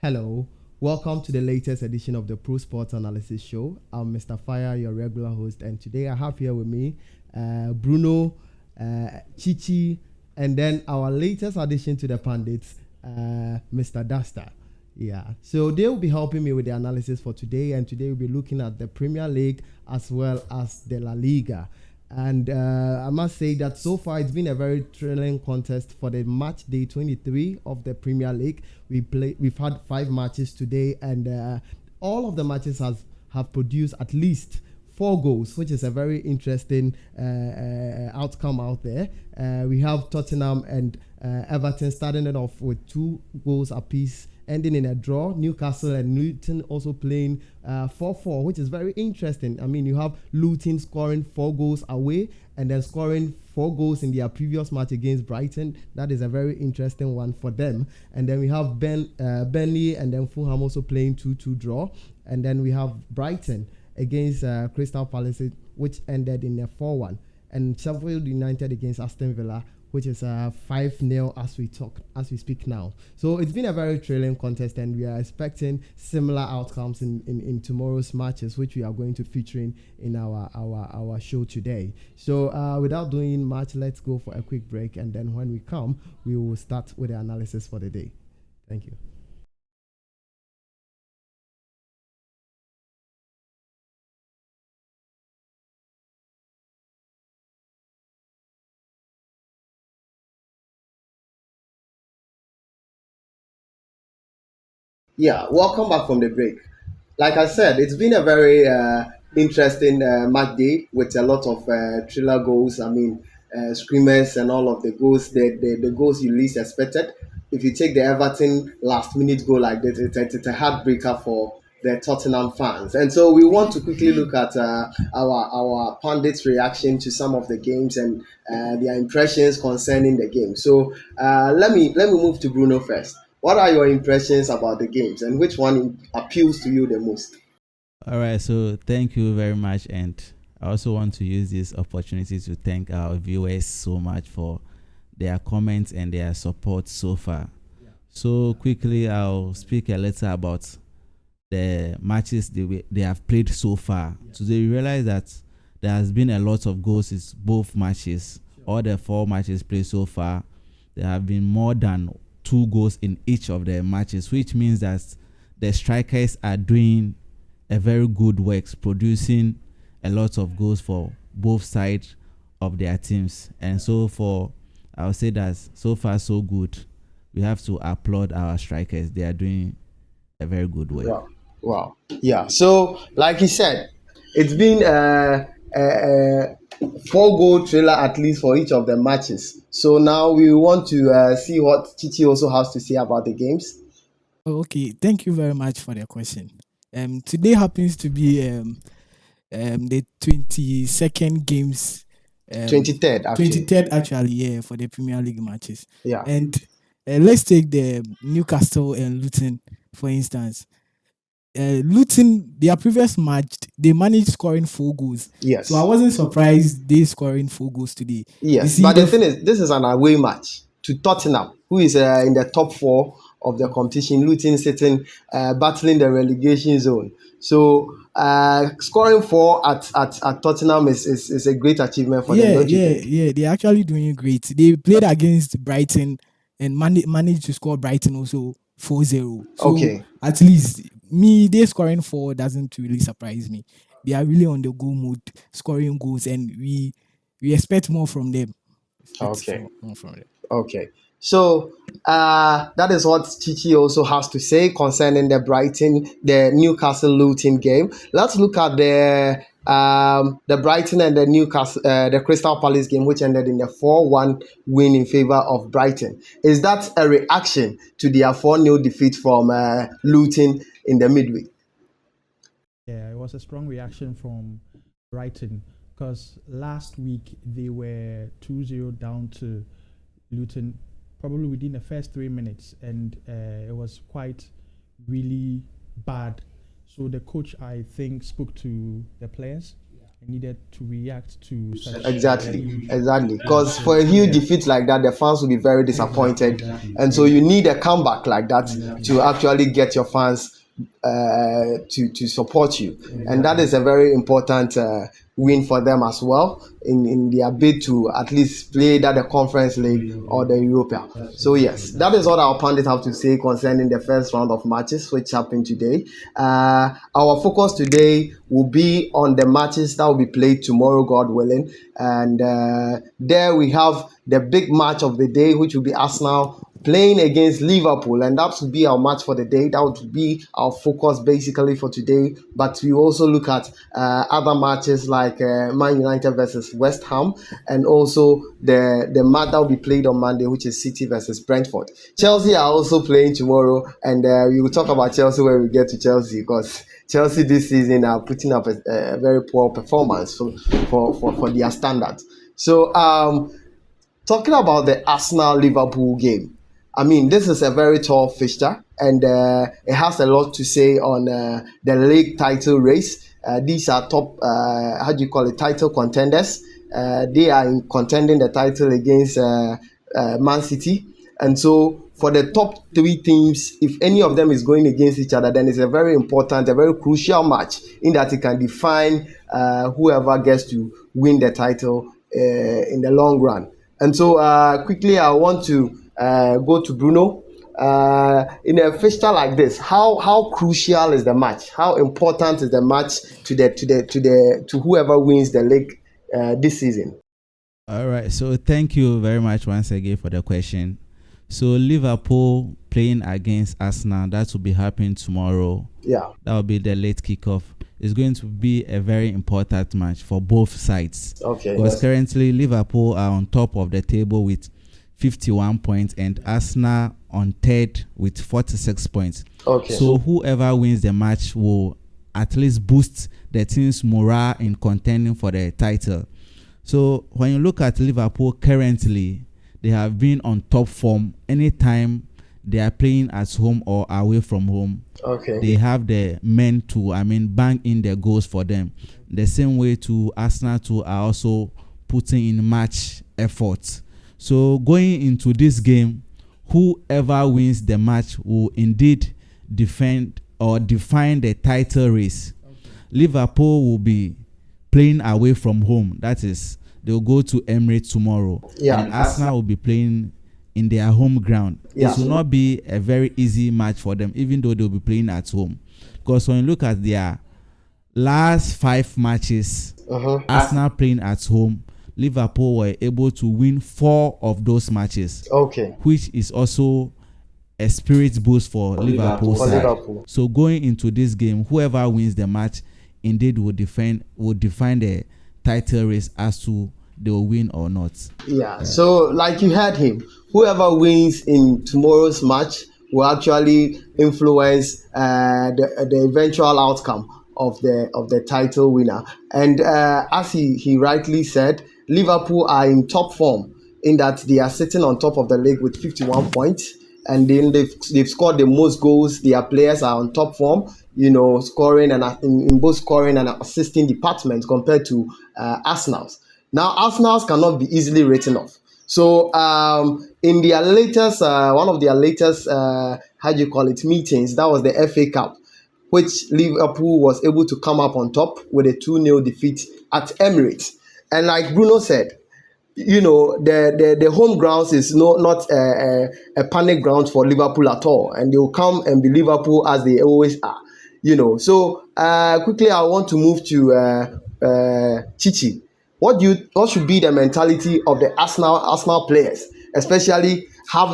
Hello, welcome to the latest edition of the Pro Sports Analysis Show. I'm Mr. Fire, your regular host, and today I have here with me Bruno, Chichi, and then our latest addition to the pundits, Mr. Duster. Yeah, so they will be helping me with the analysis for today, and today we'll be looking at the Premier League as well as the La Liga. And I must say that so far it's been a very thrilling contest for the match day 23 of the Premier League. We've had 5 matches today, and all of the matches have produced at least 4 goals, which is a very interesting outcome out there. We have Tottenham and Everton starting it off with 2 goals apiece, ending in a draw. Newcastle and Luton also playing 4-4, which is very interesting. I mean, you have Luton scoring 4 goals away and then scoring 4 goals in their previous match against Brighton. That is a very interesting one for them. And then we have Burnley and then Fulham also playing 2-2 draw. And then we have Brighton against Crystal Palace, which ended in a 4-1. And Sheffield United against Aston Villa, which is 5-0 as we speak now. So it's been a very thrilling contest, and we are expecting similar outcomes in tomorrow's matches, which we are going to feature in our show today. So without doing much, let's go for a quick break, and then when we come, we will start with the analysis for the day. Thank you. Yeah, welcome back from the break. Like I said, it's been a very interesting match day with a lot of thriller goals. I mean, screamers and all of the goals, the goals you least expected. If you take the Everton last minute goal like this, it's a heartbreaker for the Tottenham fans. And so we want to quickly look at our pundits' reaction to some of the games and their impressions concerning the game. So let me move to Bruno first. What are your impressions about the games, and which one appeals to you the most? All right, so thank you very much, and I also want to use this opportunity to thank our viewers so much for their comments and their support so far. So quickly, I'll speak a little about the matches they have played so far. Today, you realize that there has been a lot of goals in both matches. All the 4 matches played so far, there have been more than 2 goals in each of the matches, which means that the strikers are doing a very good work, producing a lot of goals for both sides of their teams. And so I would say that so far so good. We have to applaud our strikers. They are doing a very good work. Wow. Wow. Yeah. So, like you said, it's been a 4 goal thriller at least for each of the matches. So now we want to see what Chichi also has to say about the games. Okay, thank you very much for the question. Today happens to be the 22nd games, 23rd, actually. 23rd actually, yeah, for the Premier League matches. Yeah. And let's take the Newcastle and Luton for instance. Luton, their previous match, they managed scoring 4 goals. Yes. So I wasn't surprised they scoring 4 goals today. You Yes. see, But the thing is, this is an away match to Tottenham, who is in the top 4 of the competition. Luton sitting battling the relegation zone. So scoring 4 at Tottenham is a great achievement for them, don't you think? yeah, they're actually doing great. They played against Brighton and managed to score Brighton also 4-0. So Okay. at least they scoring 4 doesn't really surprise me. They are really on the goal mode, scoring goals, and we expect more from them. Okay. More from them. Okay. So that is what Chichi also has to say concerning the Newcastle Luton game. Let's look at the Brighton and the Newcastle, the Crystal Palace game, which ended in a 4-1 win in favor of Brighton. Is that a reaction to their 4-0 defeat from Luton in the midweek? Yeah, it was a strong reaction from Brighton because last week they were 2-0 down to Luton probably within the first 3 minutes, and it was quite really bad. So the coach, I think, spoke to the players needed to react to such Exactly. Because for a huge defeat like that, the fans will be very disappointed, and so you need a comeback like that to actually get your fans to support you, and that is a very important win for them as well in their bid to at least play that the Conference League or the Europa. So yes, that is what our pundits have to say concerning the first round of matches which happened today. Our focus today will be on the matches that will be played tomorrow, God willing, and there we have the big match of the day, which will be Arsenal playing against Liverpool, and that would be our match for the day. That would be our focus basically for today. But we also look at other matches like Man United versus West Ham, and also the match that will be played on Monday, which is City versus Brentford. Chelsea are also playing tomorrow, and we will talk about Chelsea when we get to Chelsea, because Chelsea this season are putting up a very poor performance for their standards. So talking about the Arsenal-Liverpool game, I mean, this is a very tough fixture, and it has a lot to say on the league title race. These are top, title contenders. They are contending the title against Man City. And so for the top three teams, if any of them is going against each other, then it's a very important, a very crucial match in that it can define whoever gets to win the title in the long run. And so quickly, I want to go to Bruno. In a fixture like this, how crucial is the match? How important is the match to whoever wins the league this season? All right. So thank you very much once again for the question. So Liverpool playing against Arsenal, that will be happening tomorrow. Yeah. That will be the late kickoff. It's going to be a very important match for both sides. Okay. Because currently Liverpool are on top of the table with 51 points and Arsenal on third with 46 points. Okay. So whoever wins the match will at least boost the team's morale in contending for the title. So when you look at Liverpool currently, they have been on top form anytime they are playing at home or away from home. Okay. They have the men to, bang in their goals for them. The same way to Arsenal too are also putting in match efforts. So going into this game, whoever wins the match will indeed defend or define the title race. Okay. Liverpool will be playing away from home. That is, they'll go to Emirates tomorrow. Yeah. And Arsenal will be playing in their home ground. Yeah. It will not be a very easy match for them, even though they'll be playing at home. Because when you look at their last 5 matches, Arsenal playing at home, Liverpool were able to win 4 of those matches. Okay. Which is also a spirit boost for Liverpool side. So going into this game, whoever wins the match indeed will define the title race as to they will win or not. Yeah. So like you heard him, whoever wins in tomorrow's match will actually influence the eventual outcome of the title winner. And as he rightly said, Liverpool are in top form in that they are sitting on top of the league with 51 points, and then they've scored the most goals. Their players are on top form, scoring and in both scoring and assisting departments compared to Arsenal's. Now, Arsenal's cannot be easily written off. So in their latest, one of their latest, meetings, that was the FA Cup, which Liverpool was able to come up on top with a 2-0 defeat at Emirates. And like Bruno said, the home grounds is not a panic ground for Liverpool at all, and they will come and be Liverpool as they always are. So quickly I want to move to Chichi. What should be the mentality of the Arsenal players, especially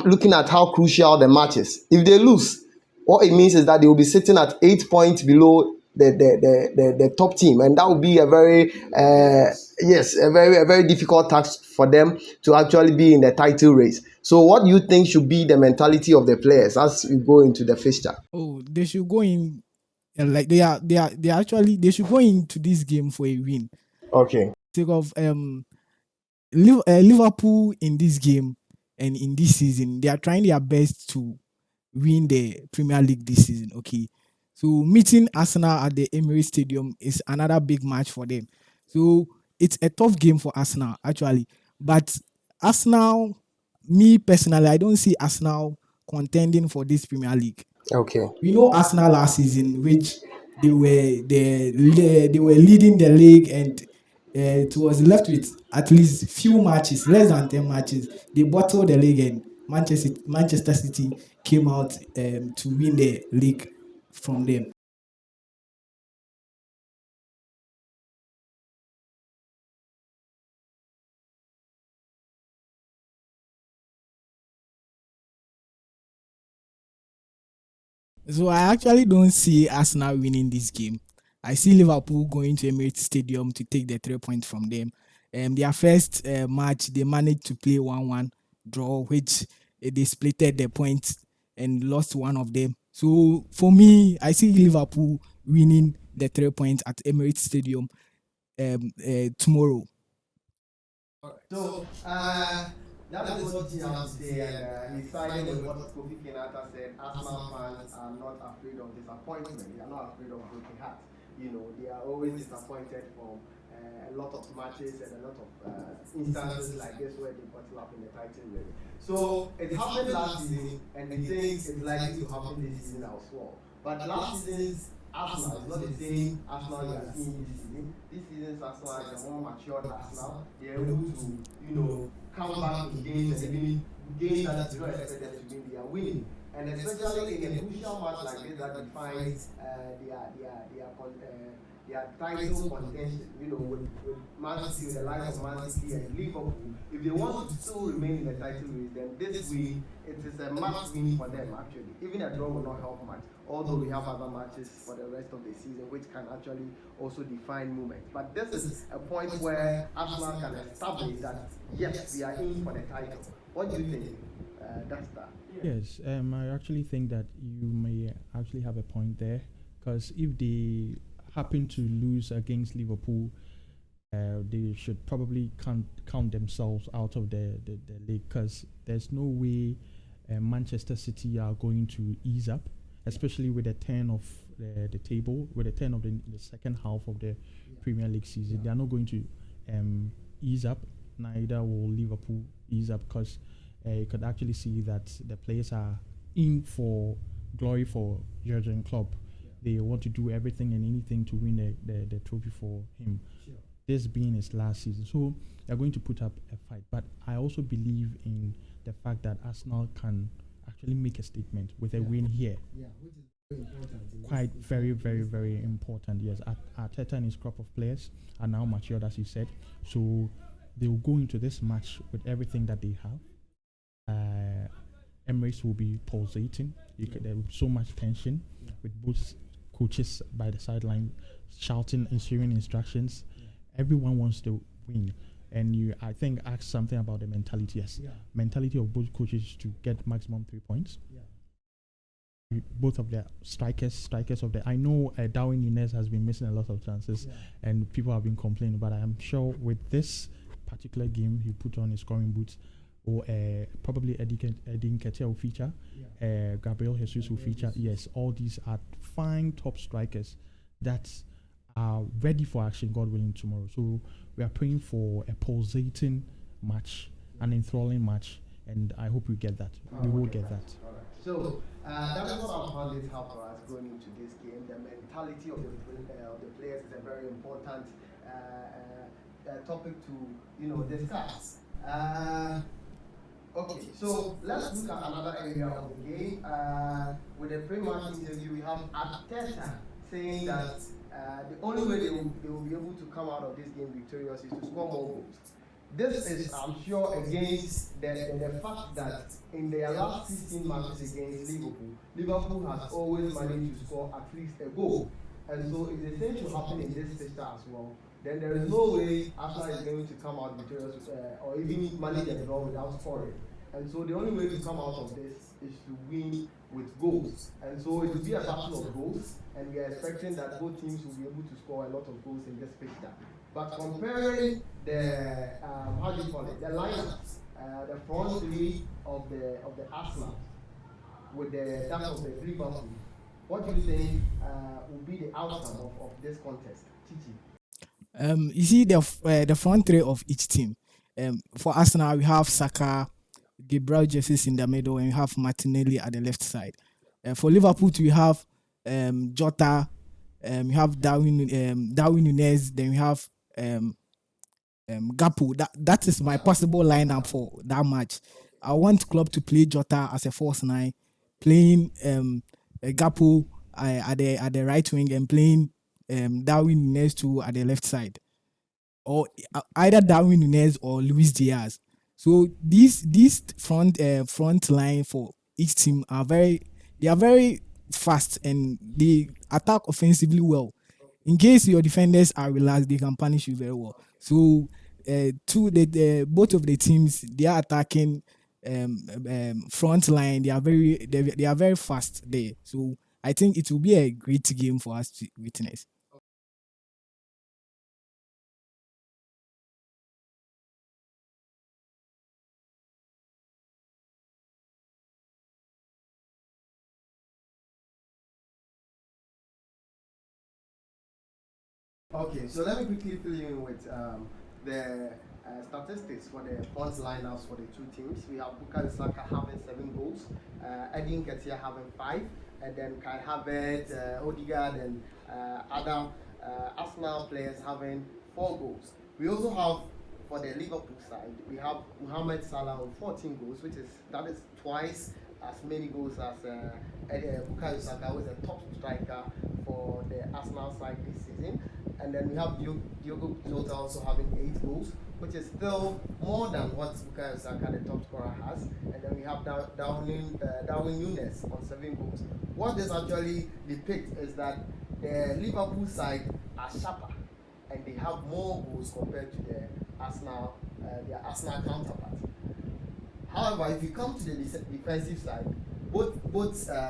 looking at how crucial the match is? If they lose, what it means is that they will be sitting at 8 points below the top team, and that will be a very very difficult task for them to actually be in the title race. So what do you think should be the mentality of the players as we go into the fixture? Oh, they should go in like they should go into this game for a win. Okay. Take of Liverpool in this game and in this season, they are trying their best to win the Premier League this season. Okay. So meeting Arsenal at the Emirates Stadium is another big match for them. So it's a tough game for Arsenal, actually. But Arsenal, me personally, I don't see Arsenal contending for this Premier League. Okay. We know Arsenal last season, which they were leading the league, and it was left with at least few matches, less than 10 matches. They bottled the league, and Manchester City came out to win the league from them. So I actually don't see Arsenal winning this game. I see Liverpool going to Emirates Stadium to take the 3 points from them. Their first match, they managed to play 1-1 draw, which they splitted the points and lost one of them. So for me, I see Liverpool winning the 3 points at Emirates Stadium tomorrow. So, that is what he has to say, and he's siding with what Kofi Kinata said. Arsenal fans are not afraid of disappointment. They are not afraid of breaking hearts. You know, they are always disappointed from a lot of matches and a lot of instances like this where they bottle up in the title race. So it happened last season, and we think it's likely to happen this season as well. But last season's Arsenal is not the same Arsenal you are seeing this season. This season's Arsenal is a more matured Arsenal. They are able to, come back in games, and even games that you don't expect them to win, they are winning. And especially in a crucial match like this that defines their title contention, with Man City, with the likes of Man City and Liverpool. If they want to still remain in the title race, then this week it is a must win for them actually. Even a draw will not help much, although we have other matches for the rest of the season which can actually also define moments. But this is a point where Arsenal can establish that yes, we are in for the title. What do you think? That's that. Yes, I actually think that you may actually have a point there, because if they happen to lose against Liverpool, they should probably count themselves out of the league, because there's no way Manchester City are going to ease up, especially with the turn of the table, with the turn of the second half of the Premier League season. They are not going to ease up, neither will Liverpool ease up, because you could actually see that the players are in for glory for Jurgen Klopp. They want to do everything and anything to win the trophy for him. This being his last season. So they're going to put up a fight. But I also believe in the fact that Arsenal can actually make a statement with a win here. Yeah, which is very important. Quite very, very, very important. Yes, Arteta and his crop of players are now matured, as you said. So they will go into this match with everything that they have. Emirates will be pulsating. There will be so much tension with both coaches by the sideline shouting, issuing instructions. Everyone wants to win. And I think, asked something about the mentality. Yes, mentality of both coaches to get maximum 3 points. Both of their strikers of the. I know Darwin Núñez has been missing a lot of chances, and people have been complaining. But I am sure with this particular game, he put on his scoring boots. Or probably Eddie Nketiah will feature, Gabriel Jesus will feature. Yes, all these are fine top strikers that are ready for action, God willing, tomorrow. So we are praying for a pulsating match, an enthralling match, and I hope we get that. We will get that. All right. So that is what our pundits have for us going into this game. The mentality of the players is a very important topic to discuss. Okay, so let's look at another area of the game. With the pre-match interview, we have Arteta saying that the only way they will be able to come out of this game victorious is to score more goals. This is, I'm sure, against the fact that in their last 16 matches against Liverpool has always managed to score at least a goal. And so if the same should happen in this fixture as well, then there is no way Arsenal is going to come out victorious or even manage a draw without scoring. And so the only way to come out of this is to win with goals. And so it will be a battle of goals, and we are expecting that both teams will be able to score a lot of goals in this fixture. But comparing the the lineups, the front three of the Arsenal with that of the Liverpool, what do you think will be the outcome of this contest, Chichi? You see the front three of each team. For Arsenal, we have Saka, Gabriel Jesus in the middle, and we have Martinelli at the left side. For Liverpool, we have Jota, we have Darwin Nunez, then we have Gapu. That is my possible lineup for that match. I want Klopp to play Jota as a false nine, playing Gapu at the right wing, and playing Darwin Nunez too at the left side, or either Darwin Nunez or Luis Diaz. So these front line for each team are very fast, and they attack offensively well. In case your defenders are relaxed, they can punish you very well. So both of the teams, they are attacking front line. They are very fast there. So I think it will be a great game for us to witness. Okay, so let me quickly fill you in with the statistics for the front lineups for the two teams. We have Bukayo Saka having 7 goals, Edin Ketia having 5, and then Kai Havertz, Ødegaard, and other Arsenal players having 4 goals. We also have, for the Liverpool side, we have Mohamed Salah with 14 goals, that is twice as many goals as Bukayo Saka, who is the top striker for the Arsenal side this season. And then we have Diogo Jota also having 8 goals, which is still more than what Bukayo Saka, the top scorer, has. And then we have Darwin Nunez on 7 goals. What this actually depicts is that the Liverpool side are sharper, and they have more goals compared to their Arsenal counterparts. However, if you come to the defensive side, both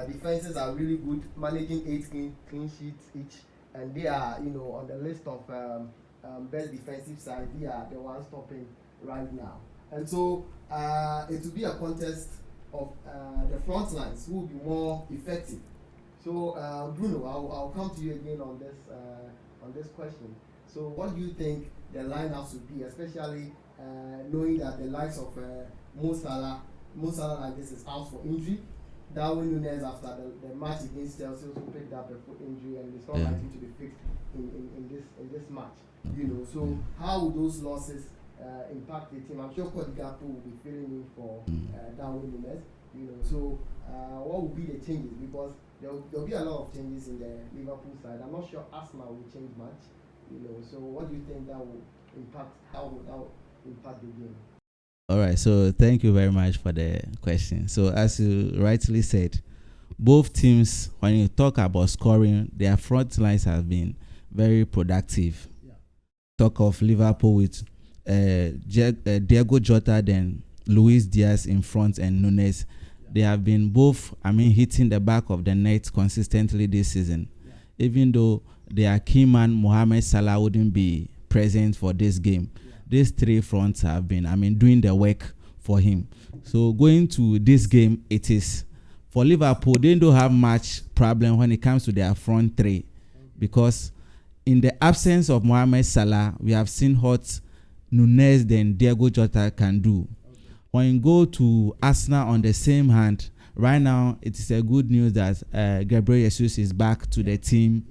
defenses are really good, managing 8 clean sheets each, and they are, on the list of best defensive side. They are the ones topping right now. And so it will be a contest of the front lines who will be more effective. So Bruno, I'll come to you again on this question. So what do you think the lineups would be, especially knowing that the likes of Mo Salah like this is out for injury? Darwin Nunez, after the match against Chelsea, also picked up a foot injury, and it's not likely to be fixed in this match. So how will those losses impact the team? I'm sure Ødegaard will be filling in for Darwin Nunez. So what will be the changes? Because there'll be a lot of changes in the Liverpool side. I'm not sure Arsenal will change much. So what do you think that will impact? How will that impact the game? All right, so thank you very much for the question. So as you rightly said, both teams, when you talk about scoring, their front lines have been very productive. Yeah. Talk of Liverpool with Diogo Jota, then Luis Diaz in front, and Nunez. Yeah. They have been both, hitting the back of the net consistently this season. Yeah. Even though their key man, Mohamed Salah, wouldn't be present for this game. These 3 fronts have been, doing the work for him. So going to this game, it is for Liverpool, they don't have much problem when it comes to their front 3, because in the absence of Mohamed Salah, we have seen what Nunez then Diogo Jota can do. When you go to Arsenal on the same hand, right now it is a good news that Gabriel Jesus is back to the team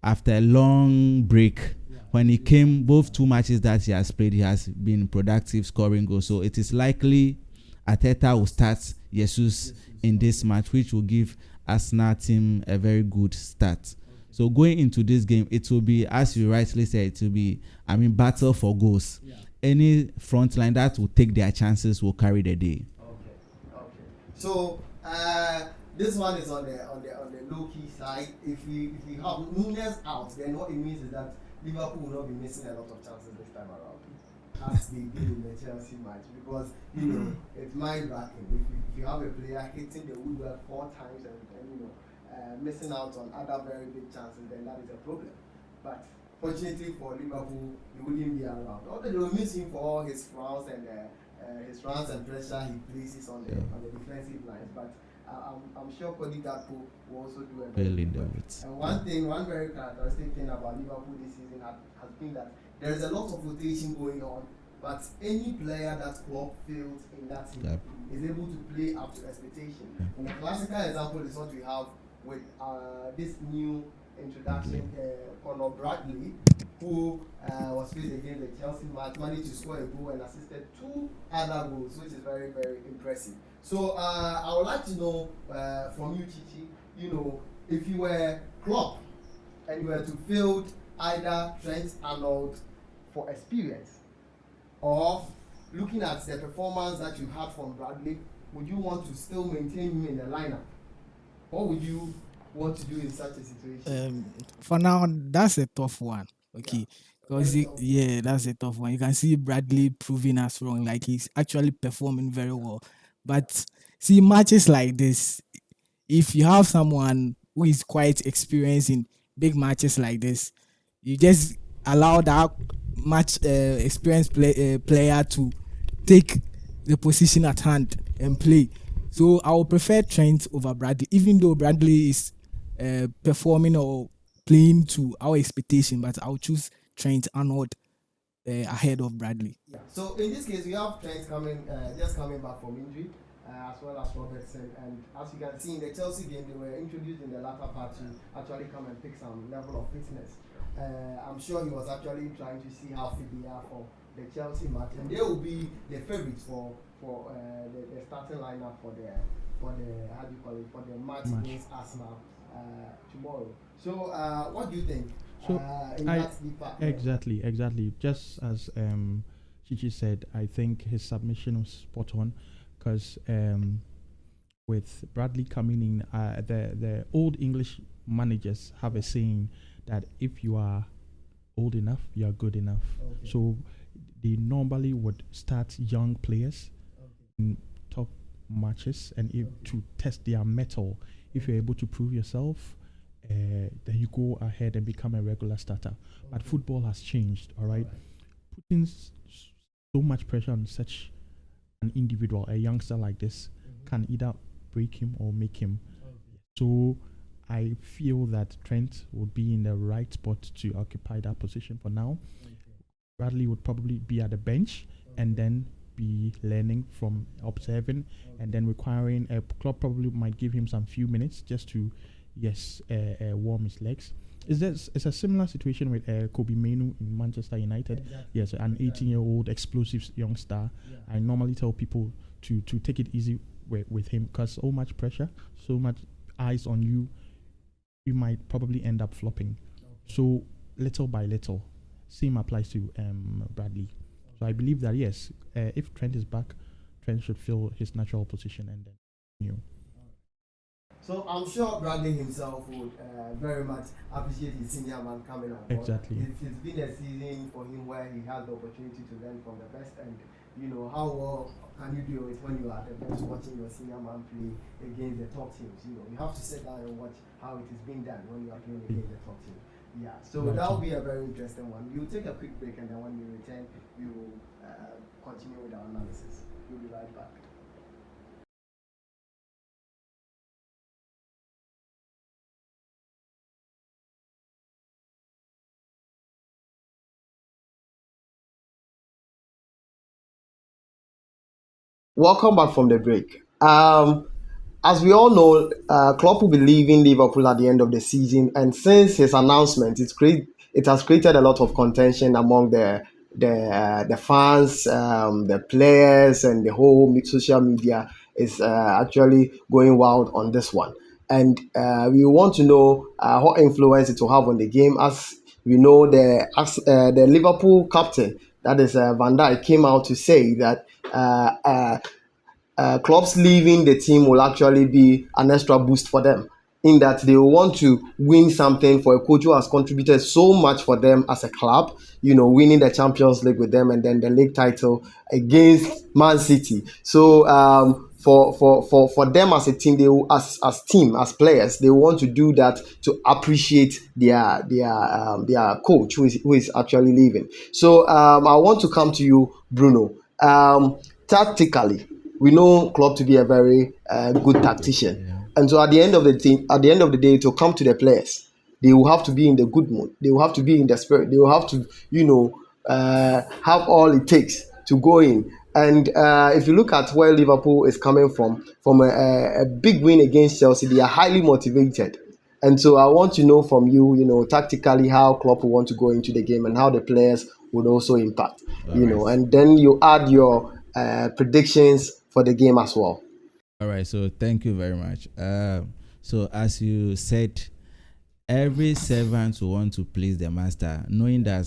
after a long break. When he came, both 2 matches that he has played, he has been productive, scoring goals. So it is likely Arteta will start Jesus in this match, which will give Arsenal team a very good start. So going into this game, it will be, as you rightly said, it will be, battle for goals. Yeah. Any front line that will take their chances will carry the day. Okay. So this one is on the low key side. If you have Nunez out, then what it means is that Liverpool will not be missing a lot of chances this time around, as they did in the Chelsea match, because it's mind-racking. If you have a player hitting the woodwork 4 times and missing out on other very big chances, then that is a problem. But fortunately for Liverpool, he wouldn't be around. Although they will miss him for all his frowns and pressure he places on the defensive lines. But I'm sure Ødegaard will also do a Well very in good the job. woods. And one very characteristic thing about Liverpool this season has been that there is a lot of rotation going on, but any player that Klopp feels in that team is able to play up to expectation. And a classical example is what we have with this new introduction, Conor Bradley, who was faced against the Chelsea match, managed to score a goal and assisted 2 other goals, which is very, very impressive. So I would like to know from you, Chichi, if you were Klopp and you were to field either Trent Arnold for experience or looking at the performance that you had from Bradley, would you want to still maintain him in the lineup? What would you want to do in such a situation? For now, that's a tough one. Okay. Because that's a tough one. You can see Bradley proving us wrong. Like he's actually performing very well. But see, matches like this, if you have someone who is quite experienced in big matches like this, you just allow that much experienced player to take the position at hand and play. So I would prefer Trent over Bradley, even though Bradley is performing or playing to our expectation, but I'll choose Trent Arnold ahead of Bradley. Yeah. So in this case, we have Trent just coming back from injury, as well as Robertson. And as you can see in the Chelsea game, they were introduced in the latter part to actually come and pick some level of fitness. I'm sure he was actually trying to see how fit they are for the Chelsea match, and they will be the favourites for the starting lineup for the how do you call it, for the match against Arsenal tomorrow. So what do you think? So exactly. Just as Chichi said, I think his submission was spot on, because with Bradley coming in, the old English managers have a saying that if you are old enough, you are good enough. Okay. So they normally would start young players in top matches, and if to test their mettle. If you're able to prove yourself, then you go ahead and become a regular starter. But football has changed, all right? Putting so much pressure on such an individual, a youngster like this, can either break him or make him. So I feel that Trent would be in the right spot to occupy that position for now. Bradley would probably be at the bench and then be learning from observing, and then requiring a club probably might give him some few minutes just to warm his legs. It's a similar situation with Ødegaard in Manchester United. Exactly. Yes, an 18-year-old explosive young star. I normally tell people to take it easy with him, because so much pressure, so much eyes on you, you might probably end up flopping. So little by little, same applies to Bradley. So I believe that yes, if Trent is back, Trent should fill his natural position and then continue. So I'm sure Bradley himself would very much appreciate his senior man coming on board. Exactly. It's been a season for him where he has the opportunity to learn from the best, and how well can you do it when you are at the bench watching your senior man play against the top teams? You have to sit down and watch how it is being done when you are playing against the top team. Yeah, so that will be a very interesting one. We'll take a quick break, and then when we return, we will continue with our analysis. We'll be right back. Welcome back from the break. As we all know, Klopp will be leaving Liverpool at the end of the season, and since his announcement, it has created a lot of contention among the fans, the players, and the whole social media is actually going wild on this one. And we want to know what influence it will have on the game. As we know, the Liverpool captain, that is Van Dijk, came out to say that clubs leaving the team will actually be an extra boost for them, in that they will want to win something for a coach who has contributed so much for them as a club, winning the Champions League with them and then the league title against Man City. So for them as a team, they will, as players, they want to do that to appreciate their coach who is actually leaving. So I want to come to you, Bruno. Tactically, we know Klopp to be a very good tactician, and so at the end of the day, to come to the players, they will have to be in the good mood. They will have to be in the spirit. They will have to, have all it takes to go in. And if you look at where Liverpool is coming from a big win against Chelsea, they are highly motivated. And so I want to know from you, tactically how Klopp will want to go into the game and how the players would also impact, and then you add your predictions for the game as well. All right, so thank you very much. So as you said, every servant will want to please the master, knowing that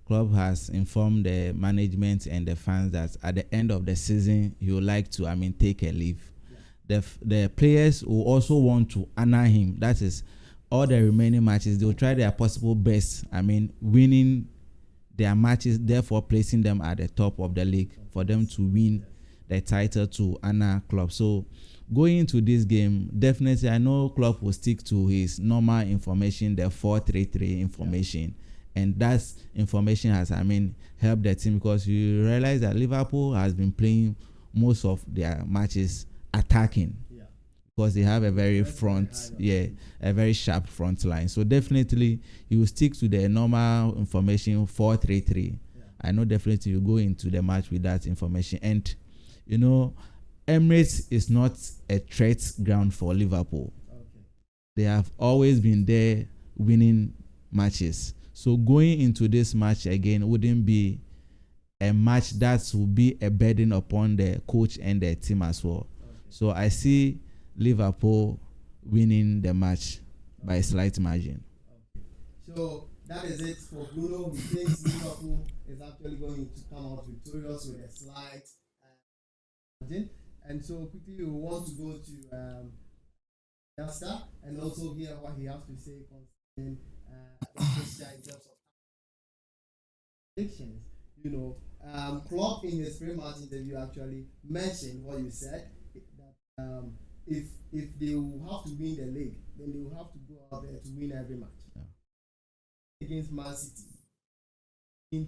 club has informed the management and the fans that at the end of the season he would like to, take a leave. The players will also want to honor him. That is, all the remaining matches, they will try their possible best. Winning their matches, therefore placing them at the top of the league for them to win the title to honor Klopp. So going into this game, definitely I know Klopp will stick to his normal information, the 4-3-3 information. And that information has, helped the team, because you realize that Liverpool has been playing most of their matches attacking, because they have a very a very sharp front line. So definitely you will stick to the normal information 4-3-3. I know definitely you go into the match with that information. And Emirates is not a threat ground for Liverpool. They have always been there winning matches. So going into this match again wouldn't be a match that will be a burden upon the coach and the team as well. So I see Liverpool winning the match by a slight margin. So that is it for Bruno. He thinks Liverpool is actually going to come out victorious with a slight margin. And so quickly we want to go to Yasta and also hear what he has to say concerning fixture in terms of predictions. Klopp in his pre-match interview actually mentioned what you said, that if they will have to win the league, then they will have to go out there to win every match. Against Man City, You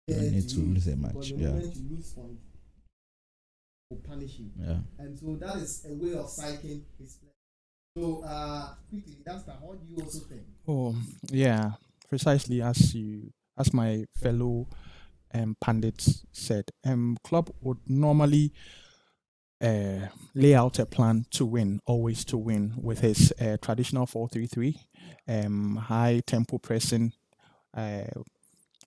need to lose a match. The moment you lose point, will punish you. And so that is a way of psyching his play. So quickly, that's what do you also think? Oh, yeah, precisely as my fellow pundits said. Klopp would normally lay out a plan to win, always to win, with his traditional 4-3-3, high tempo pressing,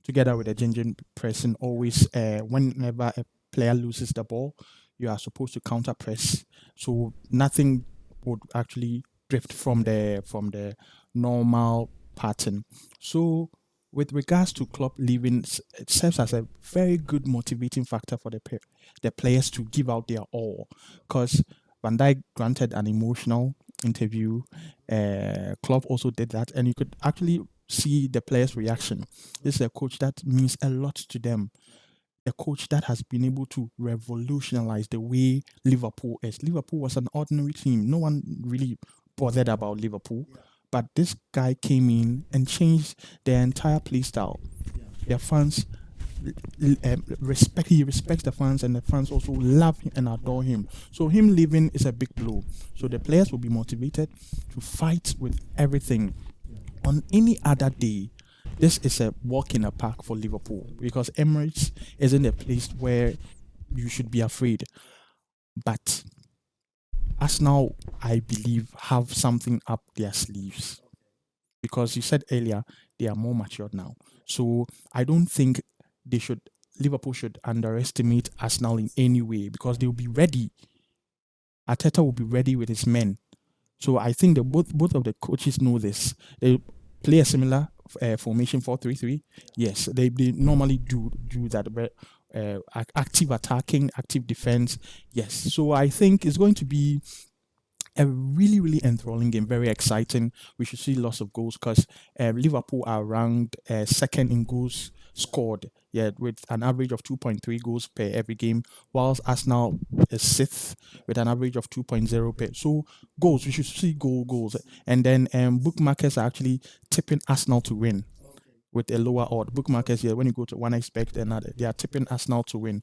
together with a ginger pressing. Always, whenever a player loses the ball, you are supposed to counter press, so nothing would actually drift from the normal pattern. So with regards to Klopp leaving, it serves as a very good motivating factor for the players to give out their all, because Van Dijk granted an emotional interview. Klopp also did that, and you could actually see the players' reaction. This is a coach that means a lot to them. A coach that has been able to revolutionize the way Liverpool is. Liverpool was an ordinary team. No one really bothered about Liverpool. But this guy came in and changed their entire play style. Their fans he respects the fans, and the fans also love him and adore him. So him leaving is a big blow. So the players will be motivated to fight with everything. On any other day, this is a walk in the park for Liverpool, because Emirates isn't a place where you should be afraid. But Arsenal, I believe, have something up their sleeves, because you said earlier they are more matured now. So I don't think Liverpool should underestimate Arsenal in any way, because they will be ready. Arteta will be ready with his men. So I think that both of the coaches know this. They play a similar formation 4-3-3. Yes, they normally do that. Active attacking, active defense. Yes. So I think it's going to be a really, really enthralling game, very exciting. We should see lots of goals, because Liverpool are ranked second in goals scored, with an average of 2.3 goals per every game, whilst Arsenal is sixth with an average of 2.0 per. So goals, we should see goals. And then bookmakers are actually tipping Arsenal to win with a lower odd. Bookmakers, when you go to one expect another, they are tipping Arsenal to win.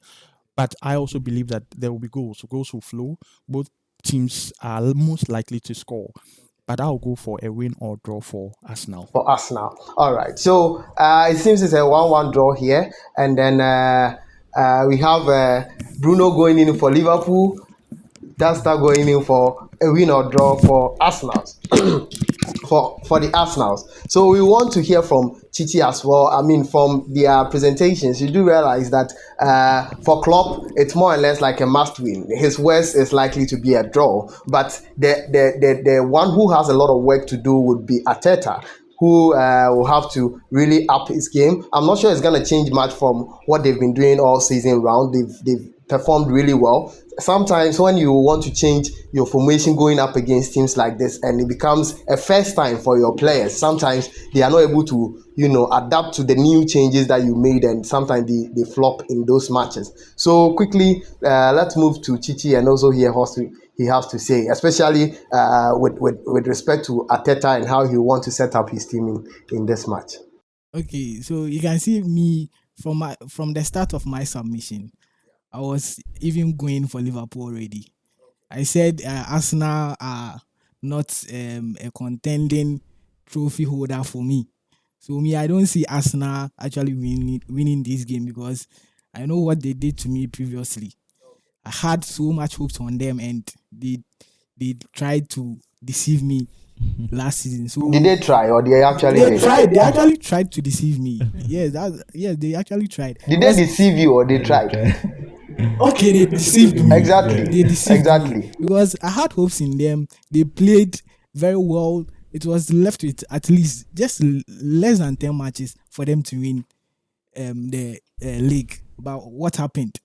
But I also believe that there will be goals. So goals will flow. Both teams are most likely to score. But I'll go for a win or draw for Arsenal. For Arsenal. All right. So it seems it's a 1-1 draw here. And then we have Bruno going in for Liverpool. Dasta going in for a win or draw for Arsenal. for the Arsenals. So we want to hear from Chichi as well. I mean, from their presentations, you do realize that for Klopp, it's more or less like a must win. His worst is likely to be a draw. But the one who has a lot of work to do would be Arteta, who will have to really up his game. I'm not sure it's going to change much from what they've been doing all season round. They've performed really well. Sometimes when you want to change your formation going up against teams like this and it becomes a first time for your players, sometimes they are not able to, adapt to the new changes that you made, and sometimes they flop in those matches. So quickly, let's move to Chichi and also hear what he has to say, especially with respect to Arteta and how he wants to set up his team in this match. Okay, so you can see me from the start of my submission. I was even going for Liverpool already. I said Arsenal are not a contending trophy holder for me. So I don't see Arsenal actually winning this game because I know what they did to me previously. I had so much hopes on them, and they tried to deceive me last season. So did they try, or they actually did? They actually tried to deceive me. Yes, they actually tried. Did they deceive you, or they tried? Okay, they deceived me. Exactly. They deceived me. Because I had hopes in them. They played very well. It was left with at least just less than 10 matches for them to win the league. But what happened?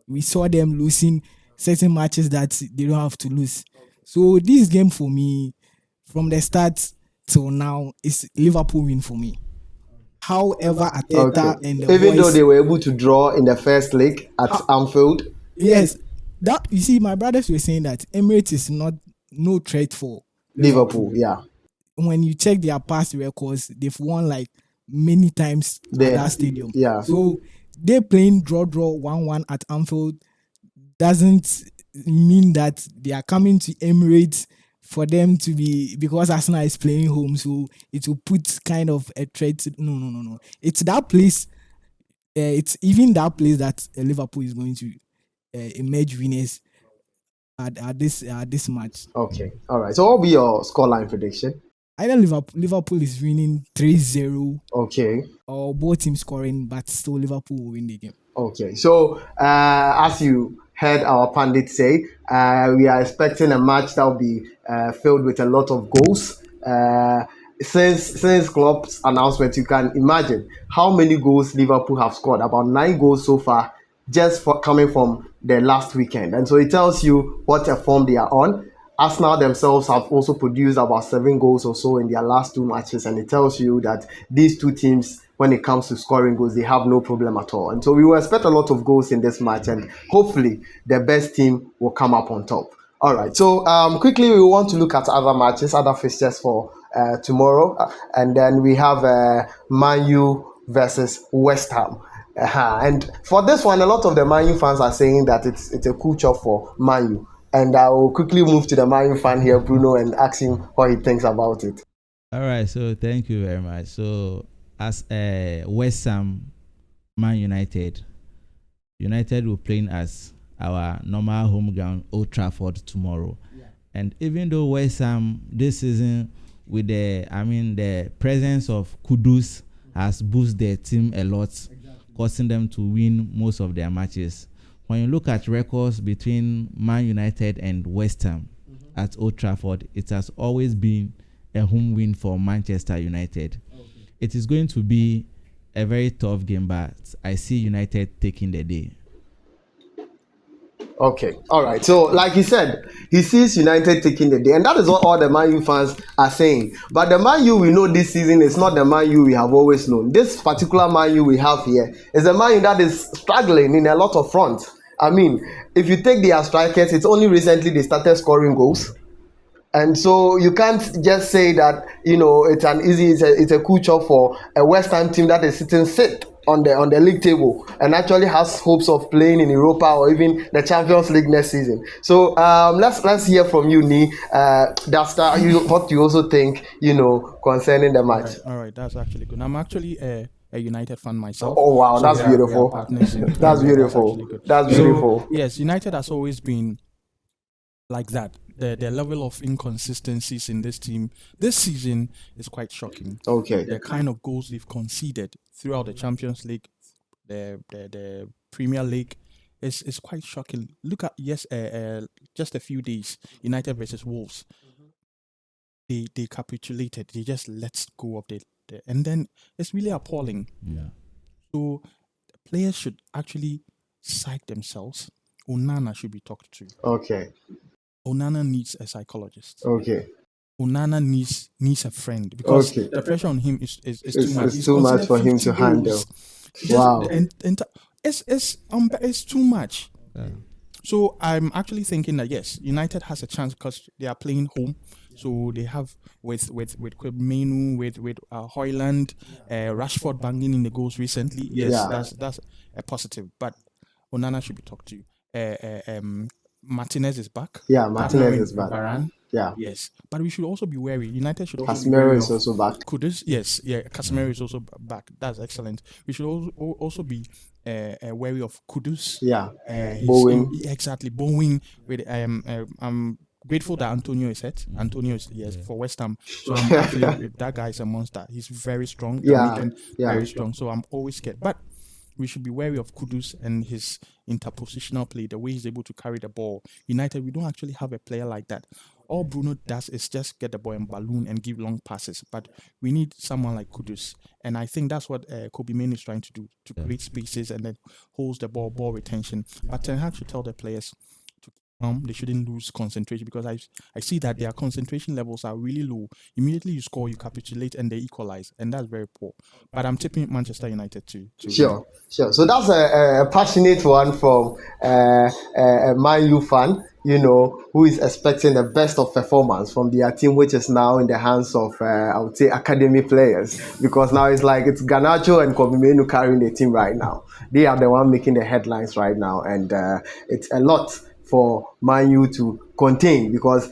We saw them losing certain matches that they don't have to lose. So this game for me, from the start till now, is Liverpool win for me. However, Arteta and the even though they were able to draw in the first leg at Anfield. Yes, that you see, my brothers were saying that Emirates is no threat for Liverpool. Yeah. When you check their past records, they've won like many times at that stadium. Yeah. So they playing draw 1-1 at Anfield doesn't mean that they are coming to Emirates for them to be, because Arsenal is playing home, so it will put kind of a threat. No. It's that place. It's even that place that Liverpool is going to emerge winners at this match. Okay, all right. So what will be your scoreline prediction? Either Liverpool is winning 3-0. Okay. Or both teams scoring, but still Liverpool will win the game. Okay. So as you heard our pundit say, we are expecting a match that will be filled with a lot of goals. Since Klopp's announcement, you can imagine how many goals Liverpool have scored. About 9 goals so far, just coming from the last weekend. And so it tells you what a form they are on. Arsenal themselves have also produced about 7 goals or so in their last 2 matches, and it tells you that these two teams, when it comes to scoring goals, they have no problem at all. And so we will expect a lot of goals in this match, and hopefully the best team will come up on top. All right, so quickly we want to look at other matches, other fixtures for tomorrow, and then we have Man U versus West Ham. And for this one, a lot of the Man U fans are saying that it's a cool job for Man U. And I will quickly move to the Man U fan here, Bruno, and ask him what he thinks about it. All right, so thank you very much. So as West Ham, Man United will play as our normal home ground, Old Trafford, tomorrow. Yeah. And even though West Ham this season, with the presence of Kudus has boosted their team a lot, causing them to win most of their matches. When you look at records between Man United and West Ham at Old Trafford, it has always been a home win for Manchester United. Okay. It is going to be a very tough game, but I see United taking the day. Okay, all right. So, like he said, he sees United taking the day, and that is what all the Man U fans are saying. But the Man U we know this season is not the Man U we have always known. This particular Man U we have here is a Man U that is struggling in a lot of fronts. I mean, if you take their strikers, it's only recently they started scoring goals. And so you can't just say that, it's a cool job for a West Ham team that is sitting on the league table and actually has hopes of playing in Europa or even the Champions League next season. So let's hear from you, Ni. What you also think, concerning the match. All right, that's actually good. I'm actually a United fan myself. Oh wow, so that's we are beautiful. partners in- That's beautiful. That's beautiful. So, yes, United has always been like that. The level of inconsistencies in this team this season is quite shocking. Okay. The kind of goals they've conceded throughout the Champions League, the Premier League is quite shocking. Look at just a few days, United versus Wolves. They capitulated. They just let go of and then it's really appalling. Yeah. So players should actually psych themselves. Onana should be talked to. Okay. Onana needs a psychologist. Okay. Onana needs a friend because Okay. the pressure on him is too much. It's He's too much considered for him 50 to handle. goals. Wow. It's too much. Yeah. So I'm actually thinking that yes, United has a chance because they are playing home. So they have with Firmino, with Højlund, Rashford banging in the goals recently. Yes, Yeah. that's a positive. But Onana should be talked to. Martinez is back. Yeah, Martinez is back. Varane. Yeah. Yes, but we should also be wary. United should also be Casemiro wary is of also back. Kudus. Yes, Casemiro is also back. That's excellent. We should also be wary of Kudus. Yeah. Bowen. Bowen. Exactly, Bowen. With I'm grateful that Antonio is set. Antonio is for West Ham. So I'm actually that guy is a monster. He's very strong. Jamaican, very strong. So I'm always scared, but we should be wary of Kudus and his interpositional play, the way he's able to carry the ball. United, we don't actually have a player like that. All Bruno does is just get the ball and balloon and give long passes. But we need someone like Kudus. And I think that's what Aubameyang is trying to do, to create spaces and then holds the ball retention. But Ten Hag should tell the players to they shouldn't lose concentration because I see that their concentration levels are really low. Immediately you score, you capitulate, and they equalize, and that's very poor. But I'm tipping Manchester United to Sure. So that's a passionate one from a Man U fan, who is expecting the best of performance from their team, which is now in the hands of, I would say, academy players. Because now it's Garnacho and Aubameyang carrying the team right now. They are the one making the headlines right now, and it's a lot for Man U to contain because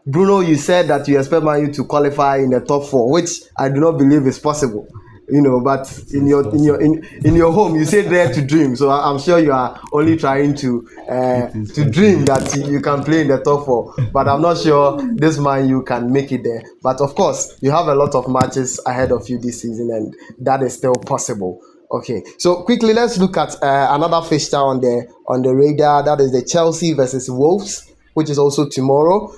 Bruno, you said that you expect Man U to qualify in the top 4, which I do not believe is possible. But in your home, you say dare to dream. So I'm sure you are only trying to dream that you can play in the top 4. But I'm not sure this Man U can make it there. But of course, you have a lot of matches ahead of you this season, and that is still possible. Okay, so quickly let's look at another fixture on the radar. That is the Chelsea versus Wolves, which is also tomorrow.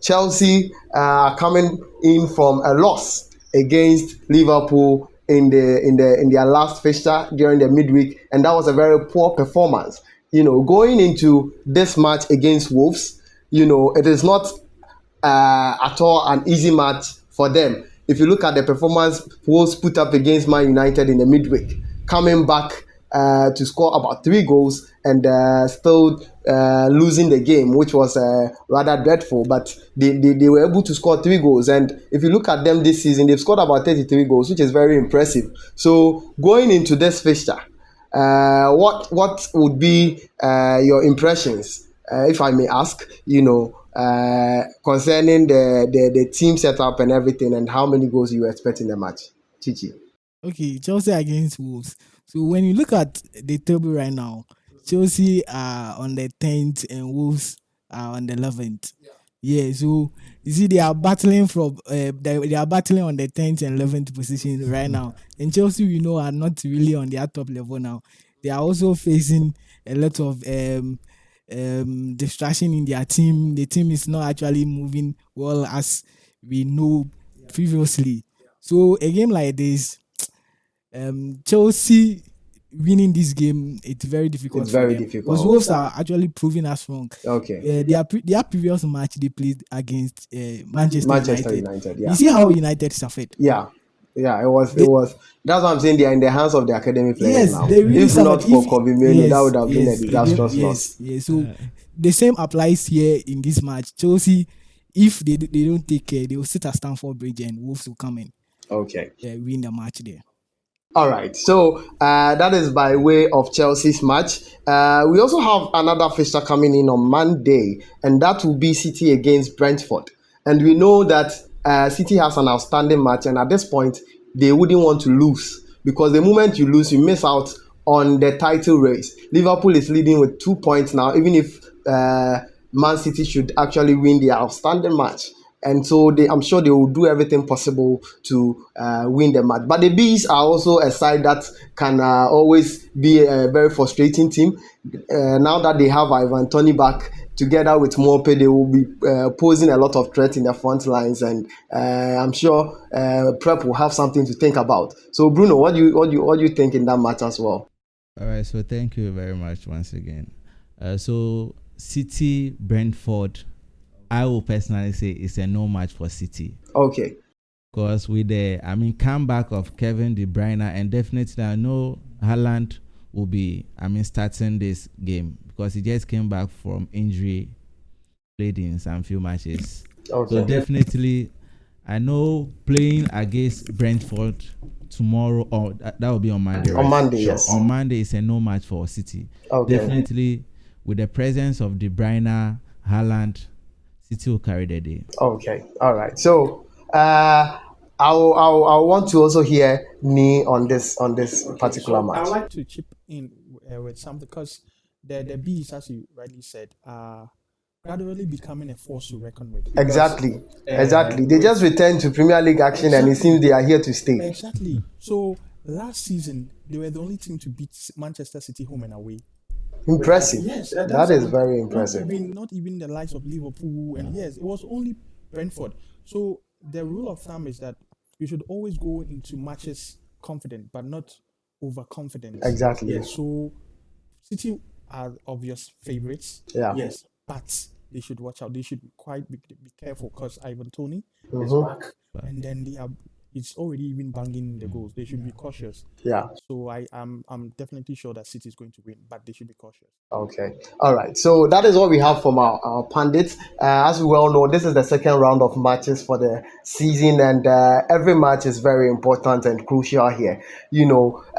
Chelsea coming in from a loss against Liverpool in their last fixture during the midweek, and that was a very poor performance. Going into this match against Wolves, it is not at all an easy match for them. If you look at the performance Wolves put up against Man United in the midweek, coming back to score about 3 goals and still losing the game, which was rather dreadful. But they were able to score 3 goals. And if you look at them this season, they've scored about 33 goals, which is very impressive. So going into this fixture, what would be your impressions, if I may ask, concerning the team setup and everything, and how many goals you expect in the match? Chichi. Okay, Chelsea against Wolves. So when you look at the table right now, Chelsea are on the 10th and Wolves are on the 11th. Yeah, so you see they are battling they are battling on the 10th and 11th position right now. And Chelsea, are not really on their top level now. They are also facing a lot of distraction in their team. The team is not actually moving well as we know previously. So a game like this, Chelsea winning this game, it's very difficult. It's very for them difficult. because Wolves are actually proving us wrong. Okay. Their previous match they played against Manchester United. Yeah. You see how United suffered. Yeah. It was. That's what I'm saying. They are in the hands of the academy players now. They really if not suffered. for Firmino, that would have been a disastrous loss. Yes. So the same applies here in this match. Chelsea, if they don't take care, they will sit at Stamford Bridge and Wolves will come in. Okay. Win the match there. All right, so that is by way of Chelsea's match. We also have another fixture coming in on Monday, and that will be City against Brentford. And we know that City has an outstanding match, and at this point, they wouldn't want to lose because the moment you lose, you miss out on the title race. Liverpool is leading with 2 points now, even if Man City should actually win their outstanding match. And so I'm sure they will do everything possible to win the match. But the Bees are also a side that can always be a very frustrating team. Now that they have Ivan Toney back, together with Mope, they will be posing a lot of threat in the front lines, and I'm sure Prep will have something to think about. So Bruno, what do you think in that match as well? All right, so thank you very much once again. So City Brentford, I will personally say it's a no match for City. Okay. Because with the comeback of Kevin De Bruyne, and definitely I know Haaland will be starting this game because he just came back from injury, played in some few matches. Okay. So definitely I know playing against Brentford tomorrow, or that will be on Monday. On Monday, yes. On Monday is a no match for City. Okay. Definitely with the presence of De Bruyne, Haaland, City will carry the day. Okay, all right. So I want to also hear me on this particular match. I'd like to chip in with something because the Bees, as you rightly said, are gradually becoming a force to reckon with. Exactly. They just returned to Premier League action, and it seems they are here to stay. Exactly. So last season they were the only team to beat Manchester City home and away. Impressive. Yes, that is very impressive. Not even the likes of Liverpool, and yes, it was only Brentford. So the rule of thumb is that you should always go into matches confident, but not overconfident. Exactly. Yes. So City are obvious favorites. Yeah. Yes, but they should watch out. They should be careful because Ivan Toney is Mhm. back, and then it's already even banging the goals. They should be cautious. Yeah. So I'm definitely sure that City is going to win, but they should be cautious. Okay. All right. So that is what we have from our pundits. As we well know, this is the second round of matches for the season, and every match is very important and crucial here.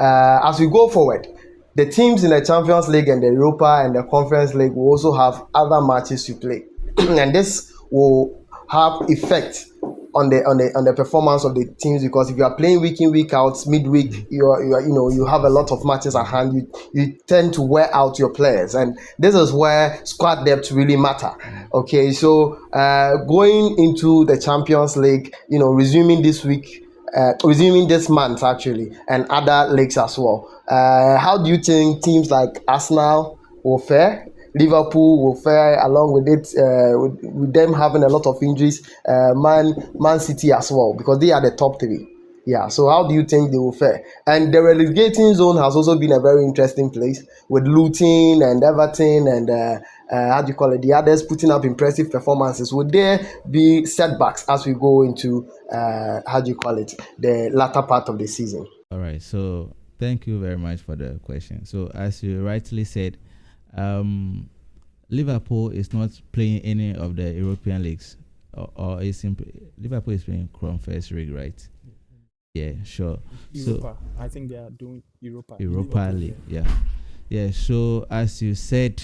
As we go forward, the teams in the Champions League and the Europa and the Conference League will also have other matches to play, and this will have effect on the performance of the teams, because if you are playing week in, week out, midweek, you have a lot of matches at hand, you tend to wear out your players, and this is where squad depth really matter. Okay, so going into the Champions League, resuming this month actually, and other leagues as well. How do you think teams like Arsenal will fare? Liverpool will fare along with it, with them having a lot of injuries. Man City as well, because they are the top three. Yeah, so how do you think they will fare? And the relegating zone has also been a very interesting place with Luton and Everton and the others putting up impressive performances. Would there be setbacks as we go into the latter part of the season? All right, so thank you very much for the question. So as you rightly said, Liverpool is not playing any of the European leagues, or Liverpool is playing Conference League, right? Yeah, sure. Europa. So I think they are doing Europa League. Yeah. So as you said,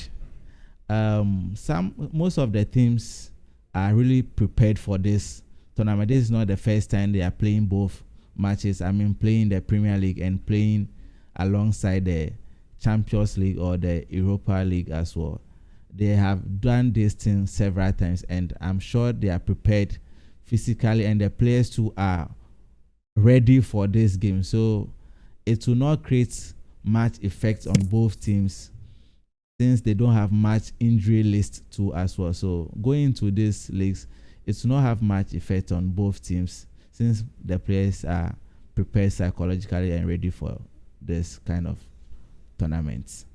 most of the teams are really prepared for this tournament. This is not the first time they are playing both matches. Playing the Premier League and playing alongside the Champions League or the Europa League as well. They have done this thing several times, and I'm sure they are prepared physically, and the players too are ready for this game. So it will not create much effect on both teams, since they don't have much injury list too as well. So going into these leagues, it will not have much effect on both teams, since the players are prepared psychologically and ready for this kind of tournaments.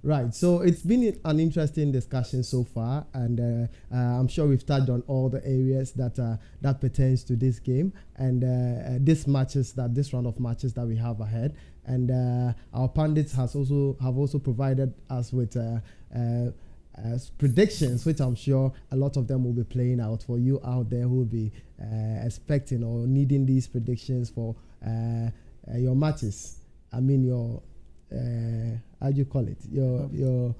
Right, so it's been an interesting discussion so far, and I'm sure we've touched on all the areas that pertains to this game and this round of matches that we have ahead. And our pundits have also provided us with predictions, which I'm sure a lot of them will be playing out for you out there who will be expecting or needing these predictions for your matches. I mean your how do you call it? Your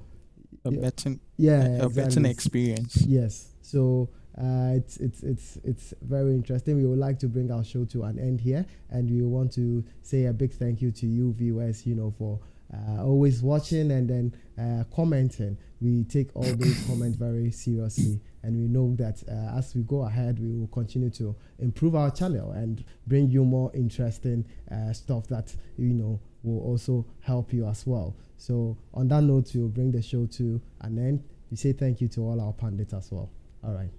betting, exactly. betting experience. Yes. So it's very interesting. We would like to bring our show to an end here, and we want to say a big thank you to you viewers, for always watching and then commenting. We take all those comments very seriously, and we know that as we go ahead, we will continue to improve our channel and bring you more interesting stuff that will also help you as well. So on that note, we'll bring the show to an end. We say thank you to all our pundits as well. All right.